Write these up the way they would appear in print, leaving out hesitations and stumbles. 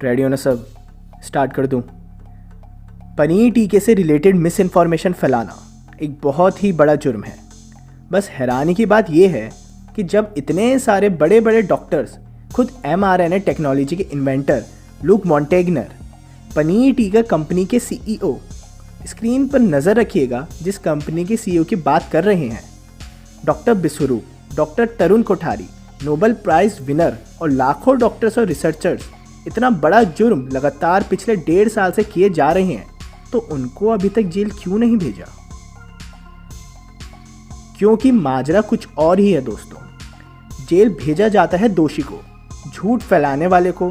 Ready हो ना सब? स्टार्ट कर दूं। पनीर टीके से रिलेटेड मिस इन्फॉर्मेशन फैलाना एक बहुत ही बड़ा जुर्म है। बस हैरानी की बात यह है कि जब इतने सारे बड़े बड़े डॉक्टर्स, खुद mRNA टेक्नोलॉजी के इन्वेंटर लुक मॉन्टेग्नर, पनीर टीका कंपनी के CEO, स्क्रीन पर नज़र रखिएगा जिस कंपनी के CEO की बात कर रहे हैं, डॉक्टर विश्वरूप, डॉक्टर तरुण कोठारी, नोबेल प्राइज विनर और लाखों डॉक्टर्स और रिसर्चर्स इतना बड़ा जुर्म लगातार पिछले 1.5 साल से किए जा रहे हैं, तो उनको अभी तक जेल क्यों नहीं भेजा? क्योंकि माजरा कुछ और ही है दोस्तों। जेल भेजा जाता है दोषी को, झूठ फैलाने वाले को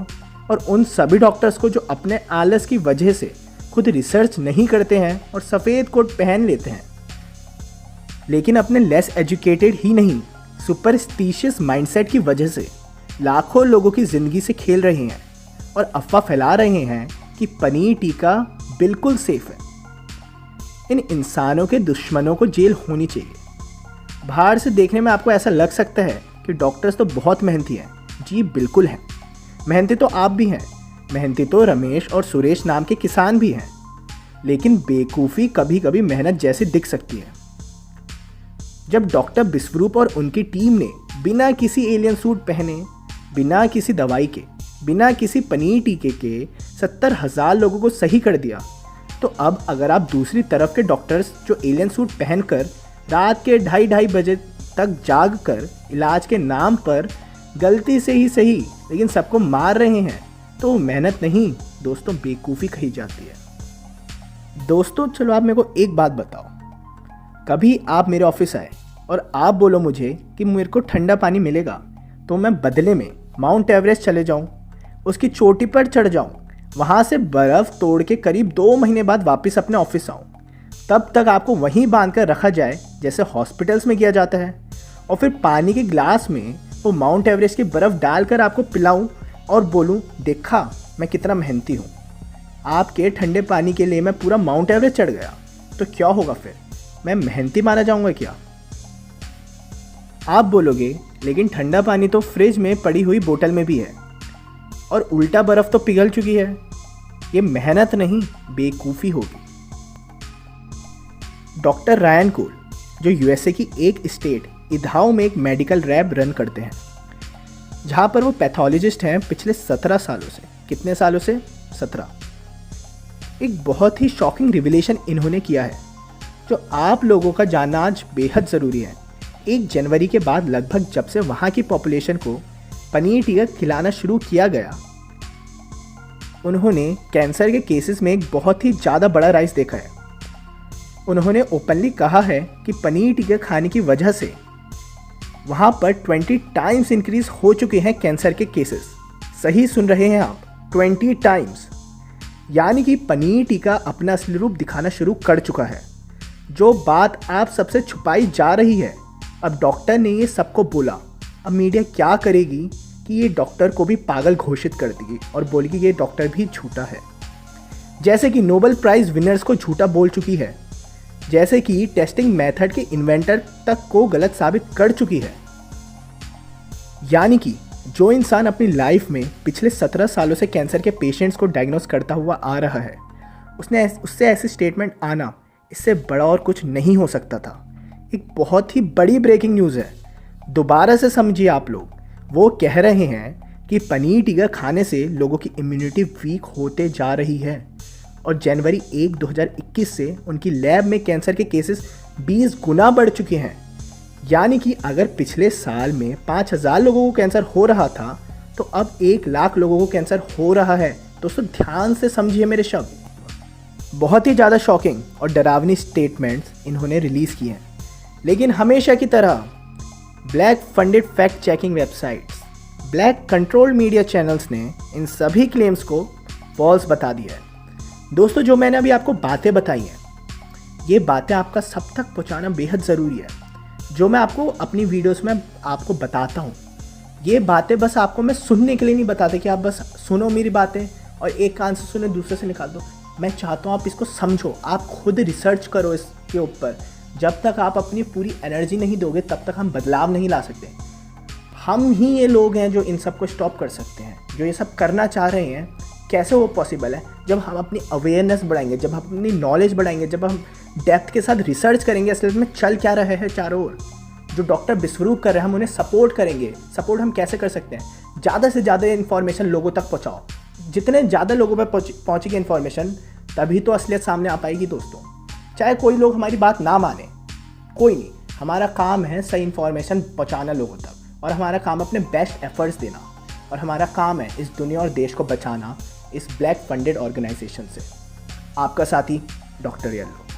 और उन सभी डॉक्टर्स को जो अपने आलस की वजह से खुद रिसर्च नहीं करते हैं और सफ़ेद कोट पहन लेते हैं, लेकिन अपने लेस एजुकेटेड ही नहीं, सुपरस्टिशियस माइंडसेट की वजह से लाखों लोगों की ज़िंदगी से खेल रहे हैं और अफवाह फैला रहे हैं कि पनीर टीका बिल्कुल सेफ है। इन इंसानों के दुश्मनों को जेल होनी चाहिए। बाहर से देखने में आपको ऐसा लग सकता है कि डॉक्टर्स तो बहुत मेहनती हैं। जी बिल्कुल हैं, मेहनती तो आप भी हैं, मेहनती तो रमेश और सुरेश नाम के किसान भी हैं, लेकिन बेवकूफ़ी कभी कभी मेहनत जैसी दिख सकती है। जब डॉक्टर विश्वरूप और उनकी टीम ने बिना किसी एलियन सूट पहने, बिना किसी दवाई के, बिना किसी पनीर टीके के 70,000 लोगों को सही कर दिया, तो अब अगर आप दूसरी तरफ के डॉक्टर्स जो एलियन सूट पहनकर रात के 2:30 बजे तक जाग कर इलाज के नाम पर गलती से ही सही लेकिन सबको मार रहे हैं, तो मेहनत नहीं दोस्तों, बेवकूफ़ी कही जाती है। दोस्तों चलो आप मेरे को एक बात बताओ, कभी आप मेरे ऑफिस आए और आप बोलो मुझे कि मेरे को ठंडा पानी मिलेगा तो मैं बदले में माउंट एवरेस्ट चले जाऊं, उसकी चोटी पर चढ़ जाऊं, वहां से बर्फ़ तोड़ के करीब 2 महीने बाद वापस अपने ऑफिस आऊं, तब तक आपको वहीं बांध कर रखा जाए जैसे हॉस्पिटल्स में किया जाता है, और फिर पानी के ग्लास में वो माउंट एवरेस्ट की बर्फ़ डालकर आपको पिलाऊं और बोलूं देखा मैं कितना मेहनती हूँ, आपके ठंडे पानी के लिए मैं पूरा माउंट एवरेस्ट चढ़ गया, तो क्या होगा फिर? मैं मेहनती माना जाऊंगा क्या? आप बोलोगे लेकिन ठंडा पानी तो फ्रिज में पड़ी हुई बोतल में भी है और उल्टा बर्फ़ तो पिघल चुकी है, ये मेहनत नहीं बेवकूफ़ी होगी। डॉक्टर रायन कोल जो यूएसए की एक स्टेट इडाहो में एक मेडिकल लैब रन करते हैं, जहाँ पर वो पैथोलॉजिस्ट हैं पिछले 17 सालों से। कितने सालों से? 17। एक बहुत ही शॉकिंग रिविलेशन इन्होंने किया है जो आप लोगों का जानना आज बेहद ज़रूरी है। 1 जनवरी के बाद लगभग जब से वहाँ की पॉपुलेशन को पनीर टीका खिलाना शुरू किया गया, उन्होंने कैंसर के केसेस में एक बहुत ही ज़्यादा बड़ा राइज देखा है। उन्होंने ओपनली कहा है कि पनीर टीका खाने की वजह से वहाँ पर 20 टाइम्स इंक्रीज हो चुके हैं कैंसर के केसेस। सही सुन रहे हैं आप, 20 टाइम्स। यानी कि पनीर टीका अपना असली रूप दिखाना शुरू कर चुका है। जो बात आप सबसे छुपाई जा रही है, अब डॉक्टर ने ये सबको बोला, अब मीडिया क्या करेगी कि ये डॉक्टर को भी पागल घोषित कर देगी और बोलेगी ये डॉक्टर भी झूठा है। जैसे कि नोबेल प्राइज विनर्स को झूठा बोल चुकी है, जैसे कि टेस्टिंग मेथड के इन्वेंटर तक को गलत साबित कर चुकी है। यानी कि जो इंसान अपनी लाइफ में पिछले 17 सालों से कैंसर के पेशेंट्स को डायग्नोस करता हुआ आ रहा है, उससे ऐसी स्टेटमेंट आना, इससे बड़ा और कुछ नहीं हो सकता था। एक बहुत ही बड़ी ब्रेकिंग न्यूज़ है। दोबारा से समझिए आप लोग, वो कह रहे हैं कि पनीर टीका खाने से लोगों की इम्यूनिटी वीक होते जा रही है और जनवरी 1, 2021 से उनकी लैब में कैंसर के केसेस 20 गुना बढ़ चुके हैं। यानी कि अगर पिछले साल में 5,000 लोगों को कैंसर हो रहा था, तो अब 1 लाख लोगों को कैंसर हो रहा है। दोस्तों ध्यान से समझिए मेरे शब्द। बहुत ही ज़्यादा शॉकिंग और डरावनी स्टेटमेंट्स इन्होंने रिलीज़ किए हैं, लेकिन हमेशा की तरह black funded fact checking websites, black control media channels ने इन सभी क्लेम्स को फॉल्स बता दिया है। दोस्तों जो मैंने अभी आपको बातें बताई हैं, ये बातें आपका सब तक पहुंचाना बेहद ज़रूरी है। जो मैं आपको अपनी वीडियोस में आपको बताता हूँ, ये बातें बस आपको मैं सुनने के लिए नहीं बताते कि आप बस सुनो मेरी बातें और एक कान से सुने दूसरे से निकाल दो। मैं चाहता हूँ आप इसको समझो, आप खुद रिसर्च करो इसके ऊपर। जब तक आप अपनी पूरी एनर्जी नहीं दोगे तब तक हम बदलाव नहीं ला सकते। हम ही ये लोग हैं जो इन सब को स्टॉप कर सकते हैं, जो ये सब करना चाह रहे हैं कैसे वो पॉसिबल है? जब हम अपनी अवेयरनेस बढ़ाएंगे, जब हम अपनी नॉलेज बढ़ाएंगे, जब हम डेप्थ के साथ रिसर्च करेंगे असलियत में चल क्या रहे हैं चारों ओर। जो डॉक्टर विश्वरूप कर रहे हैं हम उन्हें सपोर्ट करेंगे। सपोर्ट हम कैसे कर सकते हैं? ज़्यादा से ज़्यादा इन्फॉर्मेशन लोगों तक पहुँचाओ। जितने ज़्यादा लोगों पर पहुँचेगी इन्फॉर्मेशन तभी तो असलियत सामने आ पाएगी दोस्तों। चाहे कोई लोग हमारी बात ना माने, कोई नहीं, हमारा काम है सही इन्फॉर्मेशन पहुँचाना लोगों तक, और हमारा काम अपने बेस्ट एफर्ट्स देना, और हमारा काम है इस दुनिया और देश को बचाना इस ब्लैक फंडेड ऑर्गेनाइजेशन से। आपका साथी डॉक्टर येलो।